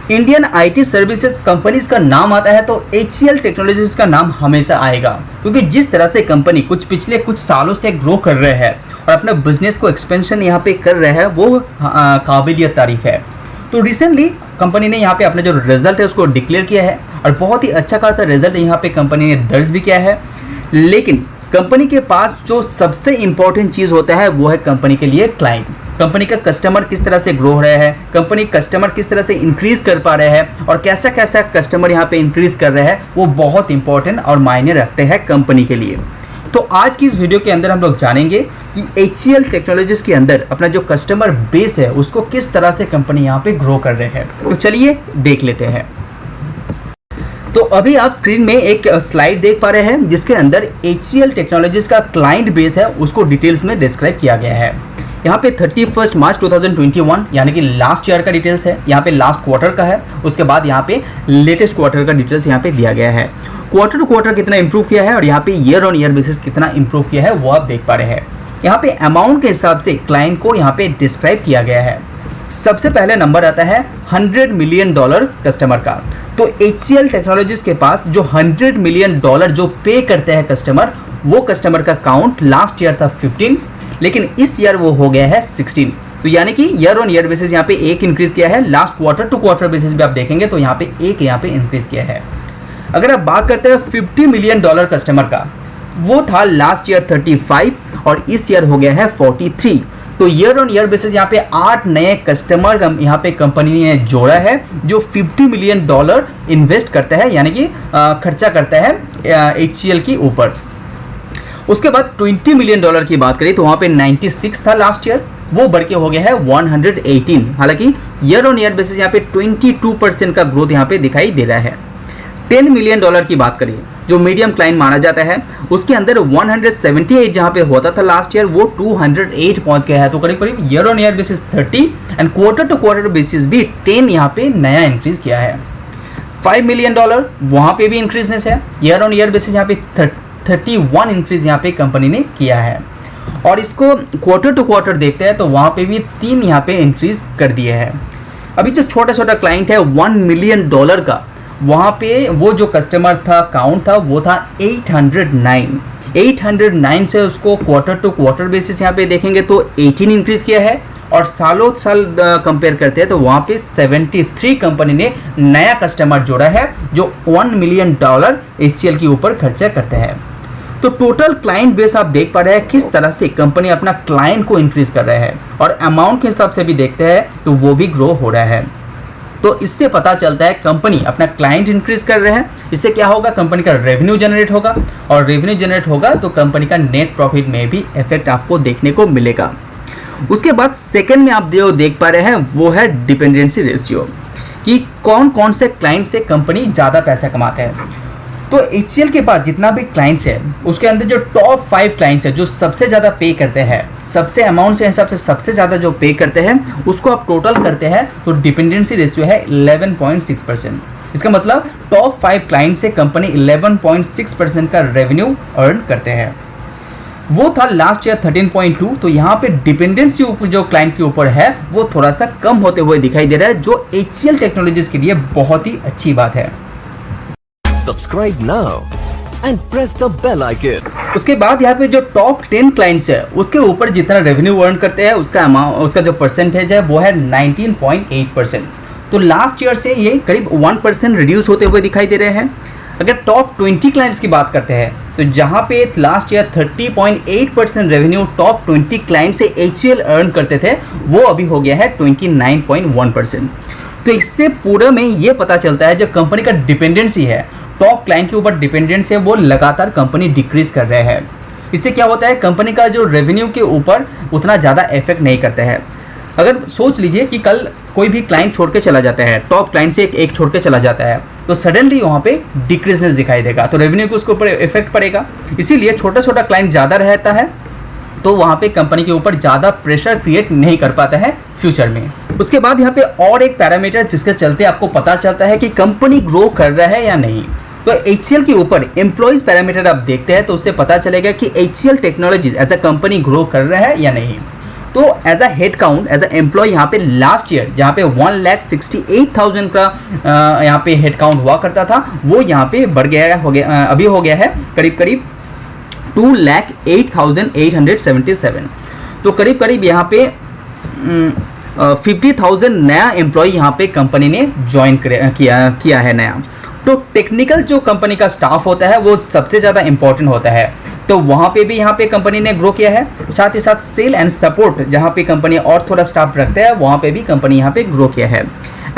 Indian IT services companies का नाम आता है तो HCL टेक्नोलॉजीज का नाम हमेशा आएगा, क्योंकि जिस तरह से कंपनी पिछले कुछ सालों से ग्रो कर रहे हैं और अपने बिजनेस को एक्सपेंशन यहाँ पे कर रहे हैं वो काबिलियत तारीफ है। तो रिसेंटली कंपनी ने यहाँ पे अपना जो रिजल्ट है उसको डिक्लेयर किया है और बहुत ही अच्छा खासा रिजल्ट यहाँ पे कंपनी ने दर्ज भी किया है। लेकिन कंपनी के पास जो सबसे इम्पोर्टेंट चीज़ होता है वो है कंपनी के लिए क्लाइंट। कंपनी का कस्टमर किस तरह से ग्रो हो रहा है, कंपनी कस्टमर किस तरह से इंक्रीज कर पा रहे हैं और कैसा कैसा कस्टमर यहाँ पे इंक्रीज कर रहे हैं, वो बहुत इंपॉर्टेंट और मायने रखते हैं कंपनी के लिए। तो आज की इस वीडियो के अंदर हम लोग जानेंगे कि HCL टेक्नोलॉजीज के अंदर अपना जो कस्टमर बेस है उसको किस तरह से कंपनी यहाँ पे ग्रो कर रहे हैं। तो चलिए देख लेते हैं। तो अभी आप स्क्रीन में एक स्लाइड देख पा रहे हैं जिसके अंदर HCL टेक्नोलॉजीज का क्लाइंट बेस है उसको डिटेल्स में डिस्क्राइब किया गया है। यहाँ पे 31 मार्च 2021 यानी कि लास्ट ईयर का डिटेल्स है, यहाँ पे लास्ट क्वार्टर का है, उसके बाद यहाँ पे लेटेस्ट क्वार्टर का डिटेल्स यहाँ पे दिया गया है। क्वार्टर टू क्वार्टर कितना इंप्रूव किया है और यहाँ पे ईयर ऑन ईयर बेसिस कितना इंप्रूव किया है वो आप देख पा रहे हैं। यहाँ पे अमाउंट के हिसाब से क्लाइंट को यहाँ पे डिस्क्राइब किया गया है। सबसे पहले नंबर आता है $100 मिलियन कस्टमर का। तो HCL टेक्नोलॉजीज के पास जो $100 मिलियन जो पे करते हैं कस्टमर, वो कस्टमर का काउंट लास्ट ईयर था 15, लेकिन इस ईयर वो हो गया है 16। तो यानी कि ईयर ऑन ईयर बेसिस यहाँ पे एक इंक्रीज किया है। Last quarter to quarter basis भी आप देखेंगे तो यहाँ पे एक यहाँ पे इंक्रीज किया है। अगर आप बात करते हैं $50 मिलियन कस्टमर का, वो था लास्ट ईयर 35 और इस ईयर हो गया है 43। तो ईयर ऑन ईयर बेसिस यहाँ पे 8 नए कस्टमर यहाँ पे कंपनी ने जोड़ा है जो $50 मिलियन इन्वेस्ट करता है, यानी कि खर्चा करता है HCL के ऊपर। उसके बाद $20 मिलियन की बात करें तो वहाँ पे 96 था लास्ट ईयर, वो बढ़ के हो गया है 118। हालांकि ईयर ऑन ईयर बेसिस यहाँ पे 22% का ग्रोथ यहाँ पे दिखाई दे रहा है। $10 मिलियन की बात करें जो मीडियम क्लाइंट माना जाता है, उसके अंदर 178 जहाँ पे होता था लास्ट ईयर वो 208 पहुँच गया है। तो करीब करीब year on year basis 30 and quarter to quarter basis भी 10 यहाँ पे नया इंक्रीज किया है। $5 मिलियन वहाँ पे भी इंक्रीजनेस है। ईयर ऑन ईयर बेसिस यहाँ पे 31 इंक्रीज यहाँ पे कंपनी ने किया है। और इसको क्वार्टर टू क्वार्टर देखते हैं तो वहाँ पे भी 3 यहाँ पे इंक्रीज कर दिए हैं। अभी जो छोटा छोटा क्लाइंट है $1 मिलियन का, वहाँ पे वो जो कस्टमर था काउंट था वो था 809 से उसको क्वार्टर टू क्वार्टर बेसिस यहाँ पे देखेंगे तो 18 इंक्रीज किया है। और सालों साल कंपेयर करते हैं तो वहाँ पे 73 कंपनी ने नया कस्टमर जोड़ा है जो $1 मिलियन HCL के ऊपर खर्चा करते हैं। तो टोटल क्लाइंट बेस आप देख पा रहे हैं किस तरह से कंपनी अपना क्लाइंट को इंक्रीज कर रहा है और अमाउंट के हिसाब से भी देखते हैं तो वो भी ग्रो हो रहा है। तो इससे पता चलता है कंपनी अपना क्लाइंट इंक्रीज कर रहे हैं। इससे क्या होगा, कंपनी का रेवेन्यू जनरेट होगा और रेवेन्यू जनरेट होगा तो कंपनी का नेट प्रॉफिट में भी इफेक्ट आपको देखने को मिलेगा। उसके बाद सेकंड में आप जो देख पा रहे हैं वो है डिपेंडेंसी रेशियो, कि कौन कौन से क्लाइंट से कंपनी ज़्यादा पैसा कमाता है। तो HCL के पास जितना भी क्लाइंट्स है उसके अंदर जो टॉप 5 क्लाइंट्स है जो सबसे ज़्यादा पे करते हैं, सबसे अमाउंट से हिसाब से सबसे ज़्यादा जो पे करते हैं उसको आप टोटल करते हैं तो डिपेंडेंसी रेशियो है 11.6%। इसका मतलब टॉप 5 क्लाइंट से कंपनी 11.6% का रेवेन्यू अर्न करते हैं। वो था लास्ट ईयर 13.2। तो यहाँ पे डिपेंडेंसी जो क्लाइंट्स के ऊपर है वो थोड़ा सा कम होते हुए दिखाई दे रहा है, जो HCL टेक्नोलॉजीज के लिए बहुत ही अच्छी बात है। Subscribe now and press the bell icon. उसके बाद यहाँ पे जो टॉप 10 क्लाइंट्स है उसके ऊपर जितना रेवेन्यू अर्न करते हैं उसका जो परसेंटेज है वो है 19.8%। तो लास्ट ईयर से ये करीब 1% रिड्यूस होते हुए दिखाई दे रहे हैं। अगर टॉप 20 क्लाइंट्स की बात करते हैं तो जहाँ पे last year 30.8% revenue top 20 client से HCL अर्न करते थे वो अभी हो गया है 29.1%। तो इससे पूरे में ये पता चलता है जो कंपनी का डिपेंडेंसी है, टॉप क्लाइंट के ऊपर डिपेंडेंसी है, वो लगातार कंपनी डिक्रीज कर रहे हैं। इससे क्या होता है, कंपनी का जो रेवेन्यू के ऊपर उतना ज़्यादा इफेक्ट नहीं करता है। अगर सोच लीजिए कि कल कोई भी क्लाइंट छोड़ के चला जाता है, टॉप क्लाइंट से एक छोड़ के चला जाता है, तो सडनली वहाँ पे डिक्रीजनेस दिखाई देगा, तो रेवेन्यू को उसके ऊपर इफेक्ट पड़ेगा। इसीलिए छोटा छोटा क्लाइंट ज़्यादा रहता है तो वहाँ पे कंपनी के ऊपर ज़्यादा प्रेशर क्रिएट नहीं कर पाता है फ्यूचर में। उसके बाद यहाँ पे और एक पैरामीटर जिसके चलते आपको पता चलता है कि कंपनी ग्रो कर रहा है या नहीं, तो HCL के ऊपर एम्प्लॉइज पैरामीटर आप देखते हैं तो उससे पता चलेगा कि HCL technologies as a company grow कर रहा है या नहीं। तो as a head count, as a employ यहाँ पे लास्ट ईयर जहाँ पे 1,68,000 का यहाँ पे हेड काउंट हुआ करता था, वो यहाँ पे बढ़ गया अभी हो गया है करीब करीब 2,08,877। तो करीब करीब यहाँ पे 50,000 नया एम्प्लॉय यहाँ पे कंपनी ने ज्वाइन किया है नया। तो टेक्निकल जो कंपनी का स्टाफ होता है वो सबसे ज़्यादा इंपॉर्टेंट होता है, तो वहाँ पे भी यहाँ पे कंपनी ने ग्रो किया है। साथ ही साथ सेल एंड सपोर्ट जहाँ पे कंपनी और थोड़ा स्टाफ रखते हैं, वहाँ पे भी कंपनी यहाँ पे ग्रो किया है।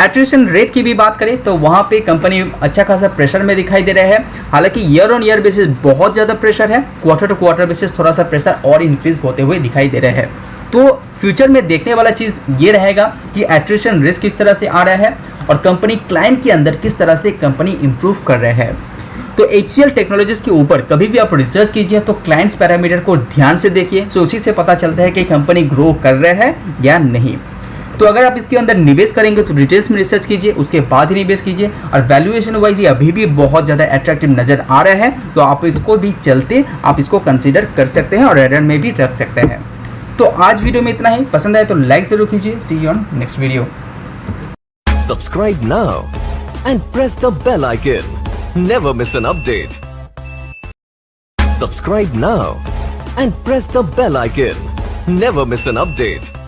एट्रिशन रेट की भी बात करें तो वहाँ पे कंपनी अच्छा खासा प्रेशर में दिखाई दे रहा है। हालांकि ईयर ऑन ईयर बेसिस बहुत ज़्यादा प्रेशर है, क्वार्टर टू क्वार्टर बेसिस थोड़ा सा प्रेशर और इंक्रीज होते हुए दिखाई दे रहा है। तो फ्यूचर में देखने वाला चीज़ ये रहेगा कि एट्रिशन रिस्क किस तरह से आ रहा है और कंपनी क्लाइंट के अंदर किस तरह से कंपनी इंप्रूव कर रहा है। तो HCL टेक्नोलॉजीज के ऊपर कभी भी आप रिसर्च कीजिए तो क्लाइंट्स पैरामीटर को ध्यान से देखिए, तो उसी से पता चलता है कि कंपनी ग्रो कर रहा है या नहीं। तो अगर आप इसके अंदर निवेश करेंगे तो डिटेल्स में रिसर्च कीजिए, उसके बाद ही निवेश कीजिए। और वैल्यूएशन वाइज ये अभी भी बहुत ज़्यादा अट्रैक्टिव नज़र आ रहा है, तो आप इसको भी चलते आप इसको कंसिडर कर सकते हैं और रेडर में भी रख सकते हैं। तो आज वीडियो में इतना ही, पसंद आए तो लाइक जरूर कीजिए। See you on next video. Subscribe now and press the bell icon. Never miss an update. Subscribe now and press the bell icon. Never miss an update.